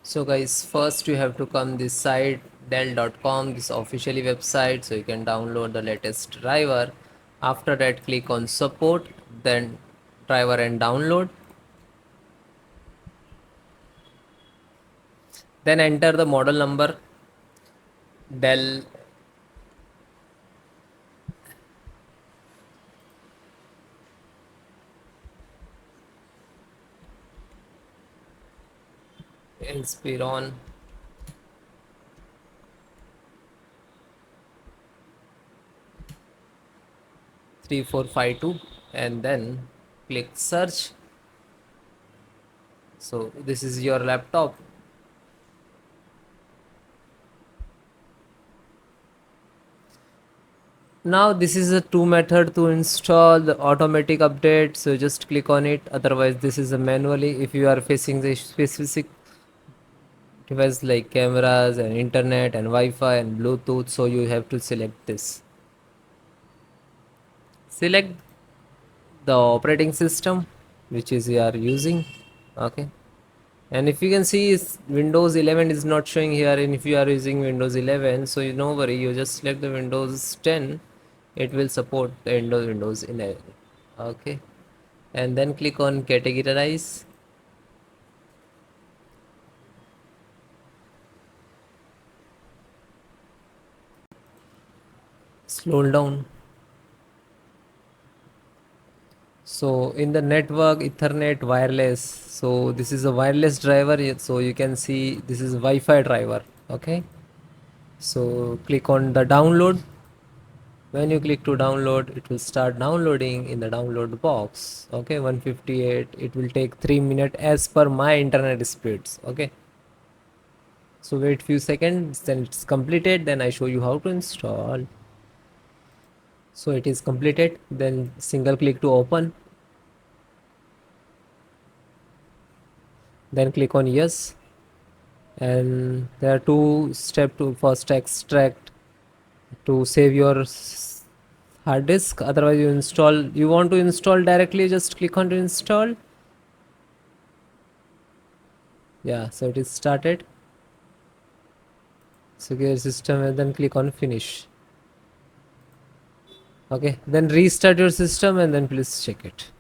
So guys, first you have to come this site dell.com, this officially website, so you can download the latest driver. After that, click on support, then driver and download, then enter the model number Dell Inspiron 3452 and then click search. So this is your laptop. Now this is a two method to install the automatic update, so just click on it. Otherwise this is a manually. If you are facing the specific device like cameras and internet and Wi-Fi and Bluetooth, so you have to select this. Select the operating system which is you are using. Okay, and if you can see Windows 11 is not showing here, and if you are using Windows 11, so you no worry, you just select the Windows 10. It will support the Windows 11. Okay, and then click on categorize. Scroll down. So in the network, Ethernet, wireless, so this is a wireless driver, so you can see this is Wi-Fi driver. Okay, so click on the download. When you click to download, it will start downloading in the download box. Okay, 158. It will take 3 minutes as per my internet speeds. Okay, so wait few seconds, then it's completed, then I show you how to install. So it is completed, then single click to open, then click on yes, and there are two steps. To first extract to save your hard disk. Otherwise you want to install directly, just click on to install. Yeah, so it is started. Secure system, and then click on finish. Okay, then restart your system and then please check it.